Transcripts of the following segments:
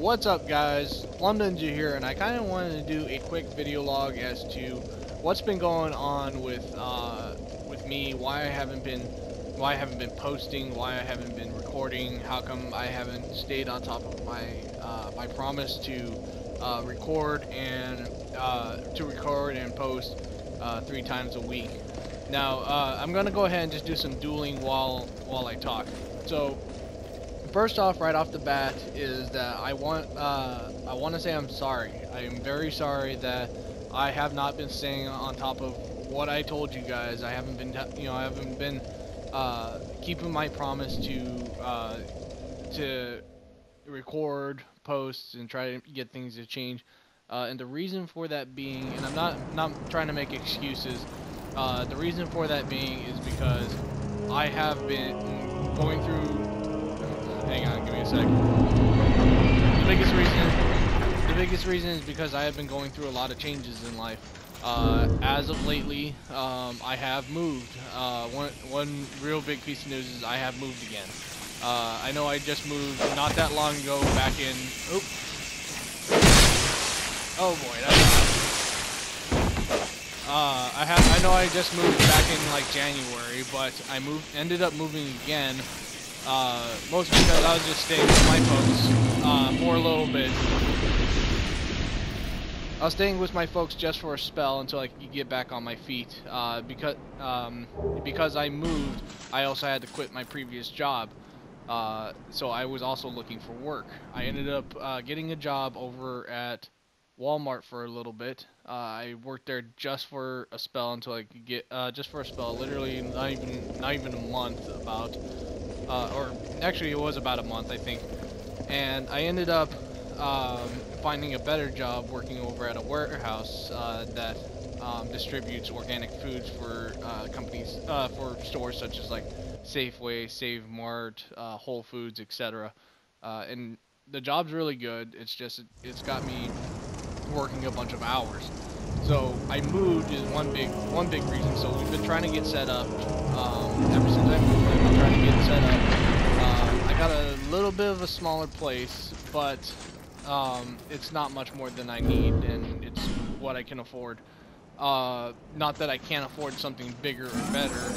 What's up, guys? London's here, and I kind of wanted to do a quick video log as to what's been going on with me, why I haven't been posting, why I haven't been recording, how come I haven't stayed on top of my my promise to record and post 3 times a week. Now, I'm gonna go ahead and just do some dueling while I talk. So, first off, right off the bat, is that I want to say I'm sorry. I am very sorry that I have not been staying on top of what I told you guys. I haven't been, keeping my promise to record, post, and try to get things to change. And the reason for that being, and I'm not trying to make excuses. The reason for that being is because I have been going through. Hang on, give me a sec. The biggest reason is because I have been going through a lot of changes in life. As of lately, I have moved. One real big piece of news is I have moved again. I know I just moved not that long ago, back in. Oh boy, I know I just moved back in like January, but I ended up moving again. Mostly because I was just staying with my folks for a little bit. I was staying with my folks just for a spell until I could get back on my feet. Because I moved, I also had to quit my previous job. So I was also looking for work. I ended up getting a job over at Walmart for a little bit. I worked there just for a spell until I could get just for a spell, literally not even a month, about. Or actually it was about a month, I think, and I ended up finding a better job working over at a warehouse that distributes organic foods for companies, for stores such as like Safeway, Save Mart, Whole Foods, etc. And the job's really good. It's just it's got me working a bunch of hours. So I moved is one big reason. So we've been trying to get set up. Ever since I moved, I've been trying to get set up. I got a little bit of a smaller place, but it's not much more than I need, and it's what I can afford. Not that I can't afford something bigger or better.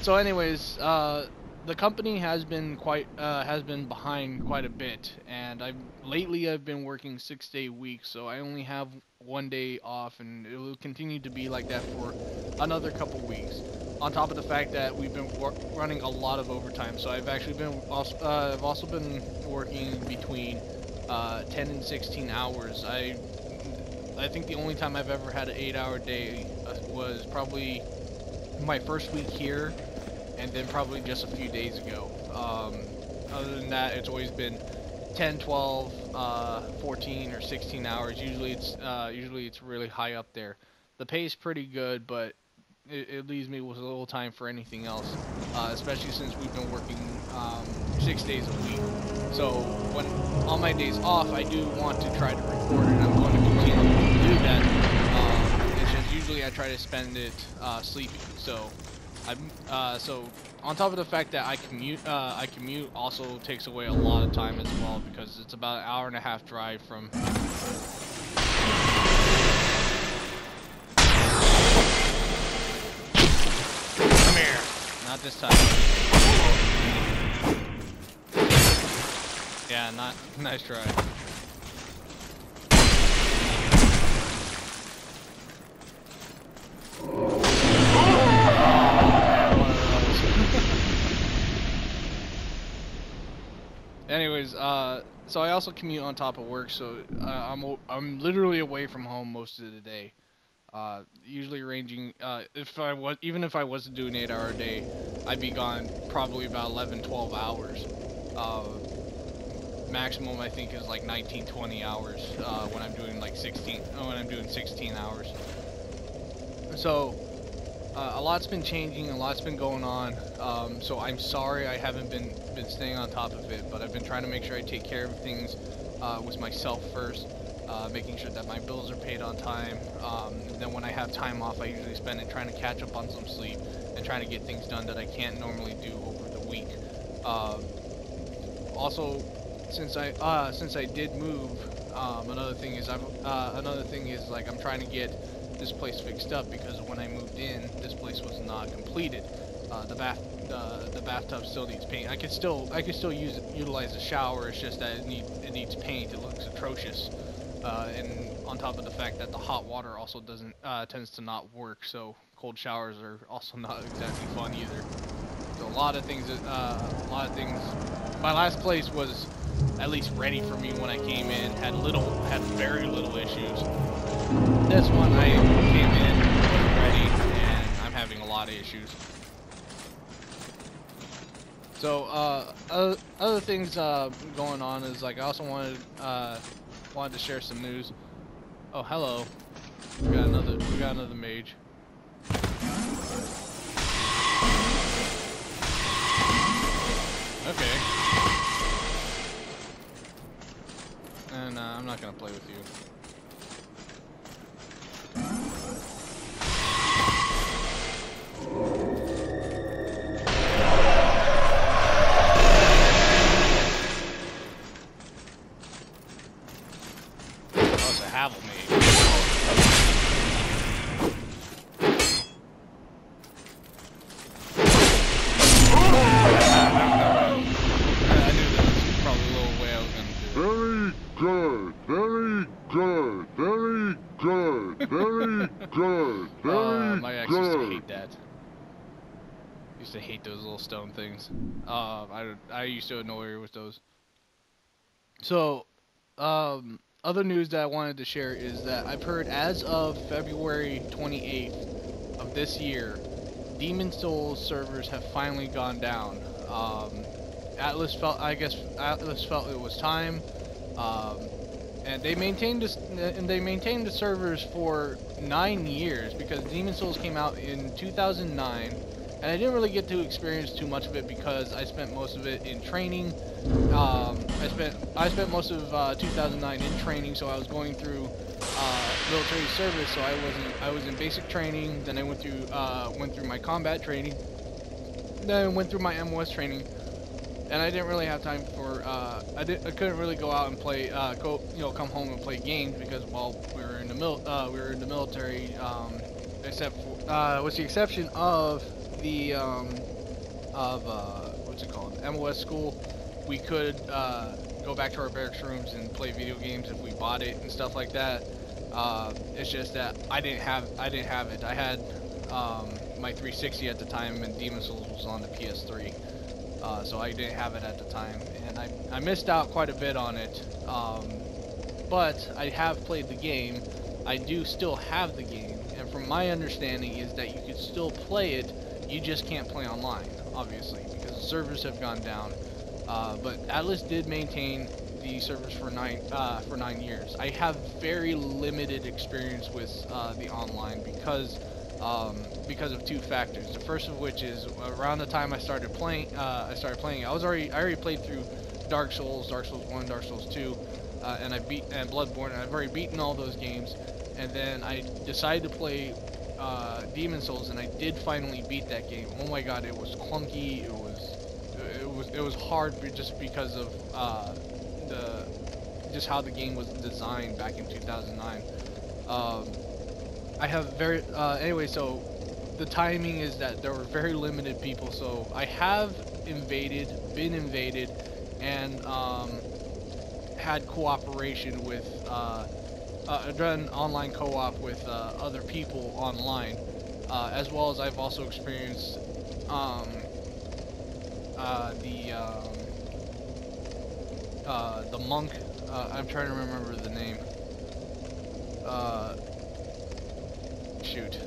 So anyways, the company has been behind quite a bit, and lately I've been working 6-day weeks, so I only have 1 day off, and it will continue to be like that for another couple weeks. On top of the fact that we've been running a lot of overtime, so I've also been working between 10 and 16 hours. I think the only time I've ever had an 8-hour day was probably my first week here, and then probably just a few days ago. Other than that, it's always been 10, 12, 14, or 16 hours. Usually it's really high up there. The pay is pretty good, but it leaves me with a little time for anything else, especially since we've been working 6 days a week. So when on my days off, I do want to try to record, and I'm going to continue to do that. It's just usually I try to spend it sleeping. So so on top of the fact that I commute also takes away a lot of time as well, because it's about an 1.5-hour drive from. Come here. Not this time. Yeah, nice try. Anyways, so I also commute on top of work, so I'm literally away from home most of the day. Usually ranging, even if I was to do an 8-hour day, I'd be gone probably about 11-12 hours. Maximum I think is like 19-20 hours when I'm doing like 16 hours. So A lot's been changing, a lot's been going on. So I'm sorry I haven't been staying on top of it, but I've been trying to make sure I take care of things with myself first, making sure that my bills are paid on time. And then when I have time off, I usually spend it trying to catch up on some sleep and trying to get things done that I can't normally do over the week. Also, since I did move, another thing is like I'm trying to get this place fixed up, because when I moved in, this place was not completed. The bathtub still needs paint. I could still utilize the shower. It's just that it needs paint. It looks atrocious. And on top of the fact that the hot water also doesn't tends to not work, so cold showers are also not exactly fun either. So a lot of things. My last place was at least ready for me when I came in. Had very little issues. This one I came in, wasn't ready, and I'm having a lot of issues. So other things going on is, like, I also wanted to share some news. Oh, hello. We got another mage. Okay. And I'm not gonna play with you. Oh, it's a Havel mage. I knew that was probably a little way I was gonna do it. Very good, very good, very good, very My ex used to hate that. Used to hate those little stone things. I used to annoy her with those. So, other news that I wanted to share is that I've heard, as of February 28th of this year, Demon Souls servers have finally gone down. Atlas felt it was time. And they maintained the servers for 9 years, because Demon Souls came out in 2009, and I didn't really get to experience too much of it because I spent most of it in training. I spent most of 2009 in training, so I was going through military service. So I was in basic training. Then I went through my combat training. Then I went through my MOS training. And I didn't really have time for, I couldn't really go out and play, come home and play games, because, well, we were in the military, except for, with the exception of the, what's it called, MOS school. We could, go back to our barracks rooms and play video games if we bought it and stuff like that. It's just that I didn't have it. I had, my 360 at the time, and Demon's Souls was on the PS3. So I didn't have it at the time, and I missed out quite a bit on it, but I have played the game. I do still have the game, and from my understanding is that you could still play it, you just can't play online, obviously, because the servers have gone down. But Atlas did maintain the servers for 9 years. I have very limited experience with the online, because of two factors. The first of which is, around the time I started playing, I already played through Dark Souls 1, Dark Souls 2, and Bloodborne, and I've already beaten all those games. And then I decided to play Demon Souls, and I did finally beat that game. Oh my god, it was clunky. It was hard, just because of just how the game was designed back in 2009. I have anyway, so the timing is that there were very limited people, so I have been invaded, and had cooperation with, done online co-op with other people online, as well as I've also experienced the monk, I'm trying to remember the name, shoot.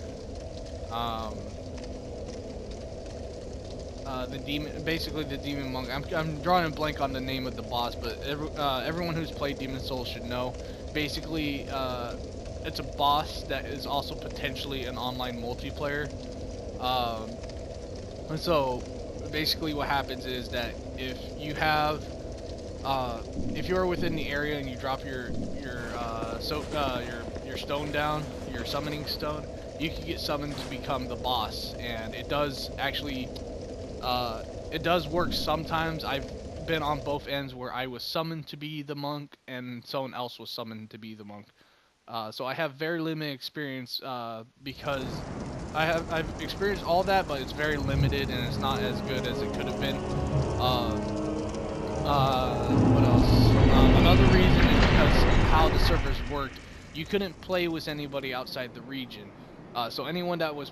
Basically the demon monk. I'm drawing a blank on the name of the boss, but everyone who's played Demon Souls should know. Basically, it's a boss that is also potentially an online multiplayer. And so basically what happens is that if you're within the area and you drop your stone down, your summoning stone, you can get summoned to become the boss, and it does actually it does work sometimes. I've been on both ends where I was summoned to be the monk and someone else was summoned to be the monk. So I have very limited experience because I've experienced all that, but it's very limited and it's not as good as it could have been. What else? Another reason is because of how the servers worked. You couldn't play with anybody outside the region. So anyone that was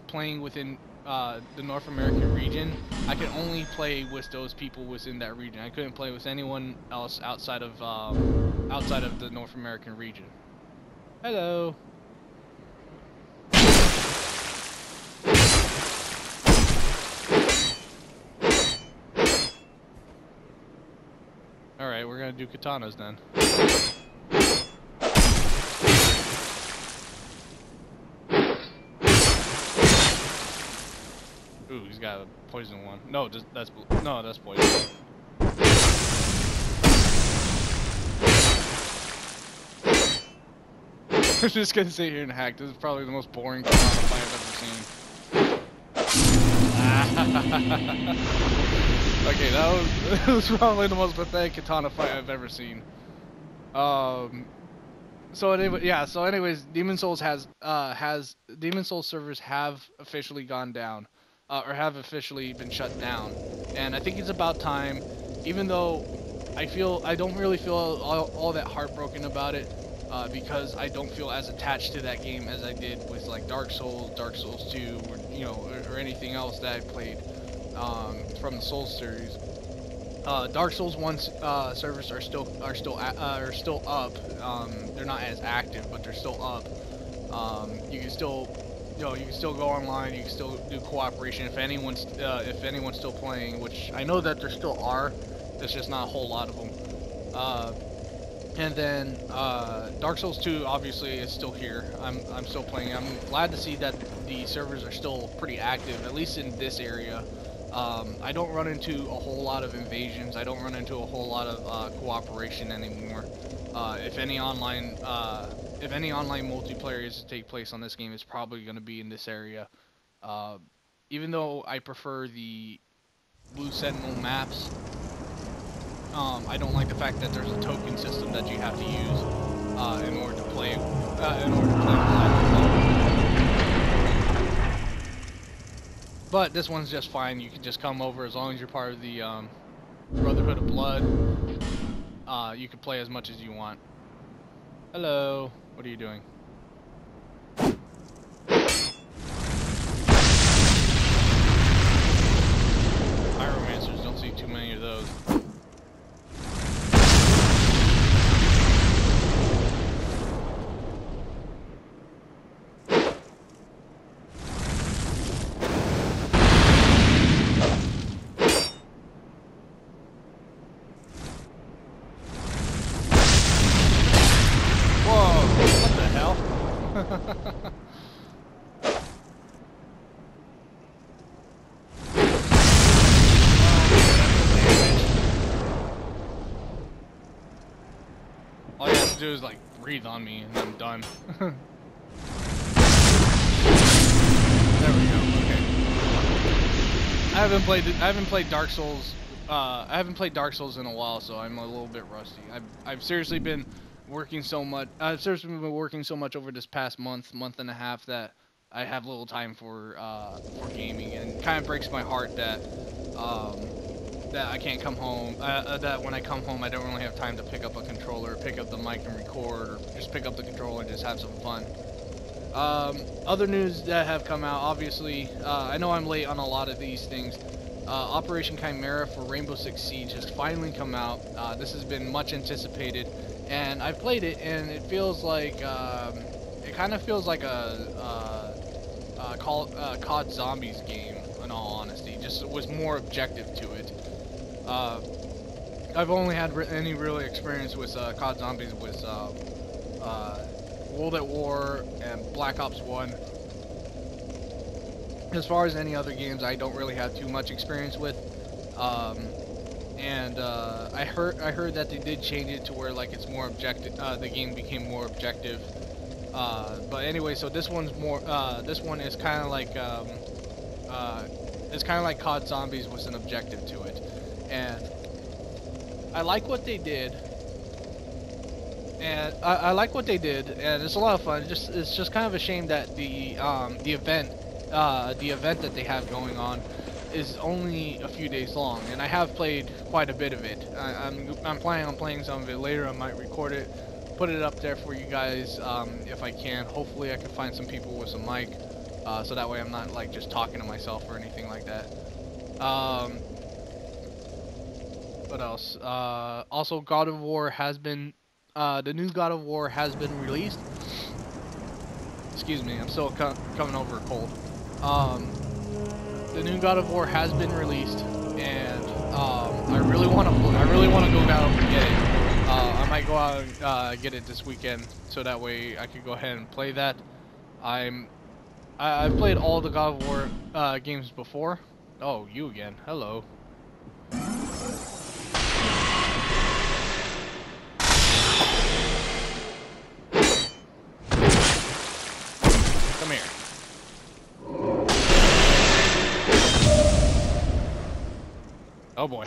playing within the North American region, I could only play with those people within that region. I couldn't play with anyone else outside of the North American region. Hello. All right, we're gonna do katanas then. Ooh, he's got a poison one. No, that's poison. I'm just gonna sit here and hack. This is probably the most boring katana fight I've ever seen. Okay, that was probably the most pathetic katana fight I've ever seen. So anyway, yeah. So anyways, Demon Souls Demon Souls servers have officially gone down, or have officially been shut down, and I think it's about time. Even though I don't really feel all that heartbroken about it, because I don't feel as attached to that game as I did with like Dark Souls, Dark Souls 2, or anything else that I played from the Souls series. Dark Souls 1 servers are still up. They're not as active, but they're still up. You can still go online. You can still do cooperation if anyone's still playing, which I know that there still are. There's just not a whole lot of them. And then Dark Souls 2 obviously is still here. I'm still playing. I'm glad to see that the servers are still pretty active, at least in this area. I don't run into a whole lot of invasions. I don't run into a whole lot of cooperation anymore. If any online multiplayer is to take place on this game, it's probably going to be in this area. Even though I prefer the Blue Sentinel maps, I don't like the fact that there's a token system that you have to use in order to play online. But this one's just fine. You can just come over as long as you're part of the Brotherhood of Blood. You can play as much as you want. Hello. What are you doing? Pyromancers, don't see too many of those. All you have to do is like breathe on me and I'm done. There we go. Okay. I haven't played Dark Souls. I haven't played Dark Souls in a while, so I'm a little bit rusty. I've seriously been working so much. I've seriously been working so much over this past month and a half that I have little time for gaming, and it kind of breaks my heart that that I can't come home. That when I come home, I don't really have time to pick up a controller, pick up the mic and record, or just pick up the controller and just have some fun. Other news that have come out, obviously, I know I'm late on a lot of these things. Operation Chimera for Rainbow Six Siege has finally come out. This has been much anticipated, and I've played it, and it feels like it kind of feels like a COD Zombies game, in all honesty. Just was more objective to it. I've only had any real experience with COD Zombies with World at War and Black Ops 1. As far as any other games, I don't really have too much experience with. Um, and I heard that they did change it to where like it's more objective. The game became more objective. But anyway, so this one's more. This one is kind of like it's kind of like COD Zombies with an objective to it, and I like what they did. And I like what they did, and it's a lot of fun. It's just kind of a shame that the event that they have going on is only a few days long, and I have played quite a bit of it. I'm planning on playing some of it later. I might record it, put it up there for you guys if I can. Hopefully, I can find some people with some mic, so that way I'm not like just talking to myself or anything like that. What else? Also, God of War has been. The new God of War has been released. Excuse me, I'm still coming over a cold. The new God of War has been released, and I really want to go out and get it. I might go out and get it this weekend, so that way I could go ahead and play that. I've played all the God of War games before. Oh, you again? Hello. Come here. Oh boy.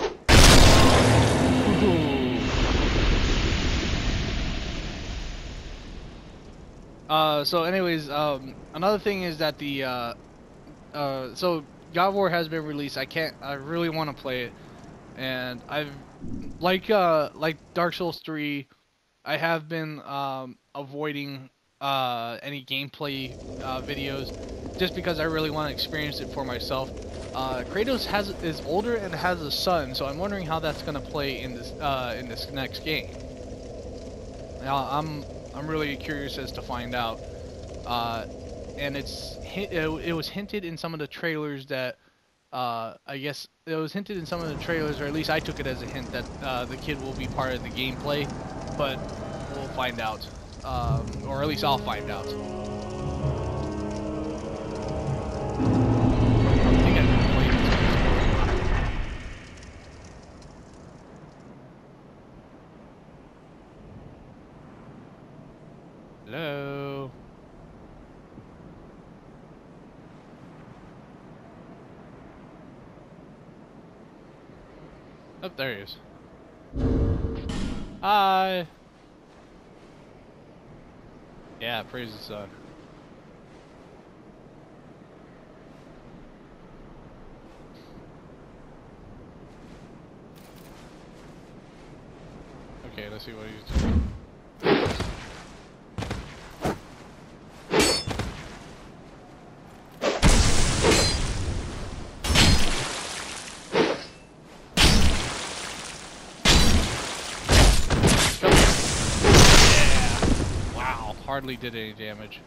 So anyways, another thing is that the so God of War has been released. I really want to play it, and I've like Dark Souls 3. I have been avoiding any gameplay videos just because I really want to experience it for myself. Kratos is older and has a son, so I'm wondering how that's gonna play in this next game. I'm really curious as to find out. And it was hinted in some of the trailers that I guess it was hinted in some of the trailers, or at least I took it as a hint that the kid will be part of the gameplay, but we'll find out, or at least I'll find out. I think I've played this. Hello. Oh, there he is. Hi. Yeah, praise the sun. Okay, let's see what he's doing. Hardly did any damage.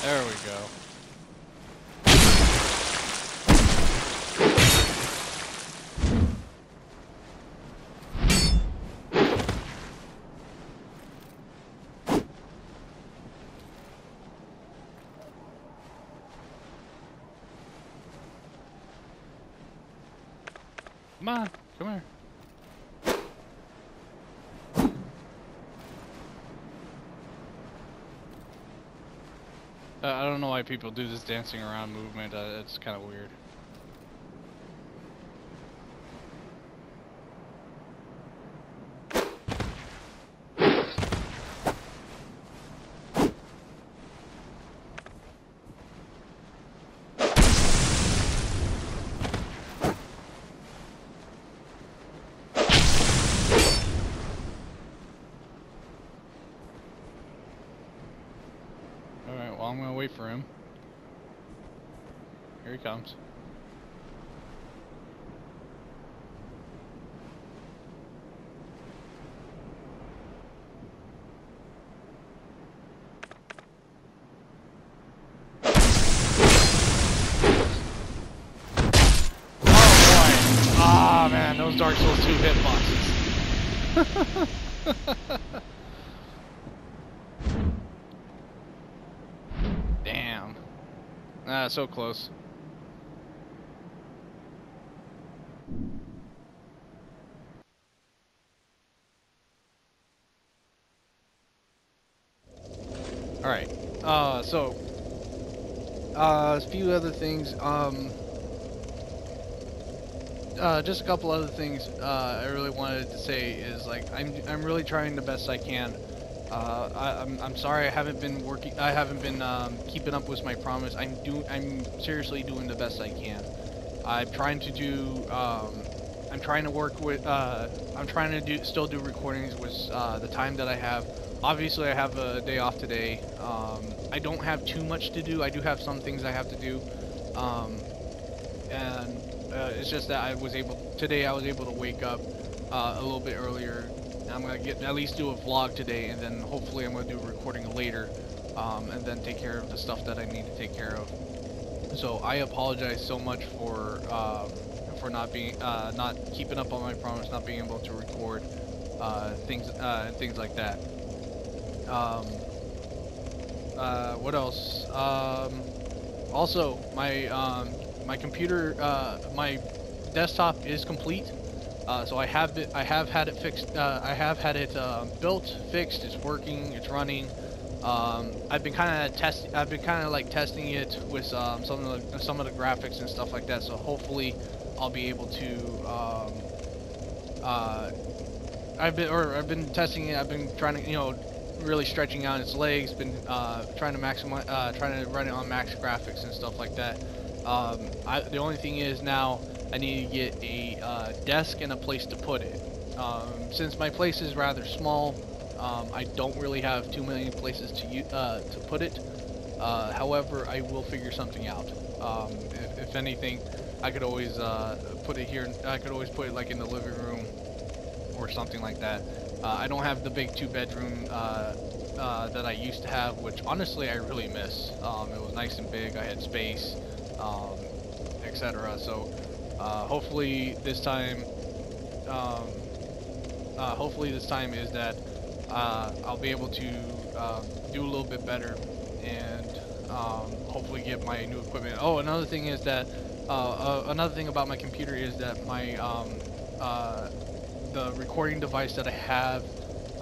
There we go. Come on, come here. I don't know why people do this dancing around movement. It's kind of weird. Alright, well, I'm gonna wait for him. Here he comes. Oh boy! Ah man, those Dark Souls 2 hitboxes. So close. All right. A few other things. Just a couple other things I really wanted to say is like I'm really trying the best I can. I'm sorry I haven't been working. I haven't been keeping up with my promise. I'm seriously doing the best I can. I'm trying to do. I'm trying to work with. I'm trying to still do recordings with the time that I have. Obviously, I have a day off today. I don't have too much to do. I do have some things I have to do. And it's just that today I was able to wake up a little bit earlier. I'm gonna at least do a vlog today, and then hopefully I'm gonna do a recording later, and then take care of the stuff that I need to take care of. So I apologize so much for not keeping up on my promise, not being able to record things and things like that. What else? Also, my computer, my desktop is complete. So I have had it fixed. I have had it built, fixed. It's working. It's running. I've been kind of like testing it with some of the graphics and stuff like that. So hopefully, I'll be able to. I've been testing it. I've been trying to, really stretching out its legs. Been trying to maximize, trying to run it on max graphics and stuff like that. The only thing is now I need to get a desk and a place to put it. Since my place is rather small, I don't really have too many places to put it. However, I will figure something out. If anything, I could always put it here. I could always put it like in the living room or something like that. I don't have the big 2-bedroom that I used to have, which honestly I really miss. It was nice and big. I had space, etc. So hopefully this time is that I'll be able to do a little bit better and hopefully get my new equipment. Oh, another thing is that another thing about my computer is that my the recording device that I have,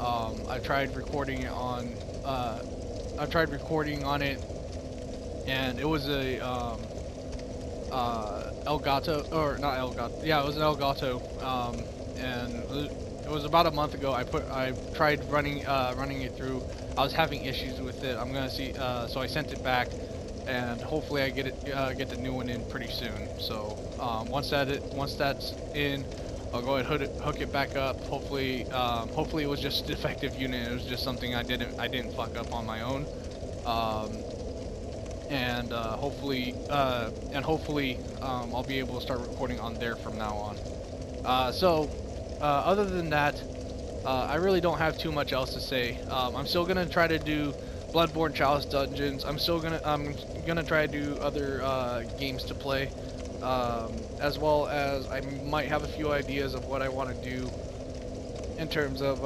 I've tried recording it on it, and it was a Elgato, or not Elgato, yeah, it was an Elgato, and it was about a month ago. I tried running it through. I was having issues with it. I'm gonna see, so I sent it back, and hopefully I get the new one in pretty soon. So once that's in, I'll go ahead and hook it back up. Hopefully it was just a defective unit. It was just something I didn't fuck up on my own. And hopefully I'll be able to start recording on there from now on. Other than that, I really don't have too much else to say. I'm still gonna try to do Bloodborne Chalice Dungeons. I'm gonna try to do other games to play, as well as I might have a few ideas of what I want to do in terms of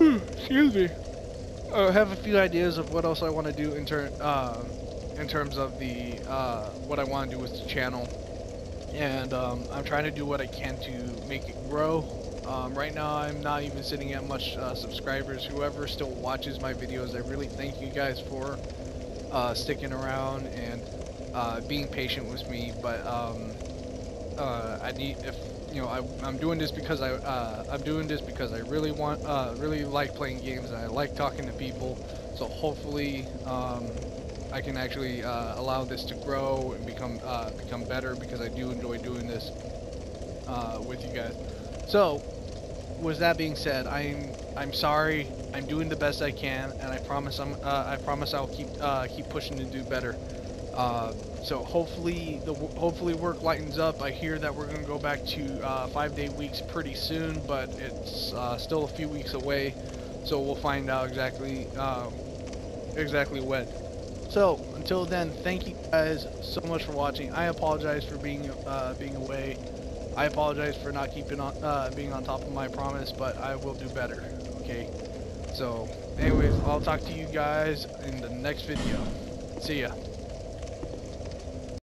excuse me. I have a few ideas of what else I want to do in terms of the what I want to do with the channel, and I'm trying to do what I can to make it grow. Right now I'm not even sitting at much subscribers. Whoever still watches my videos, I really thank you guys for sticking around and being patient with me. But I'm doing this because I really really like playing games, and I like talking to people. So hopefully I can actually allow this to grow and become better, because I do enjoy doing this with you guys. So with that being said, I'm sorry. I'm doing the best I can, and I promise I'll keep pushing to do better. So hopefully work lightens up. I hear that we're going to go back to 5-day weeks pretty soon, but it's still a few weeks away, so we'll find out exactly when. So until then, thank you guys so much for watching. I apologize for being away. I apologize for not being on top of my promise, but I will do better. Okay. So anyways, I'll talk to you guys in the next video. See ya.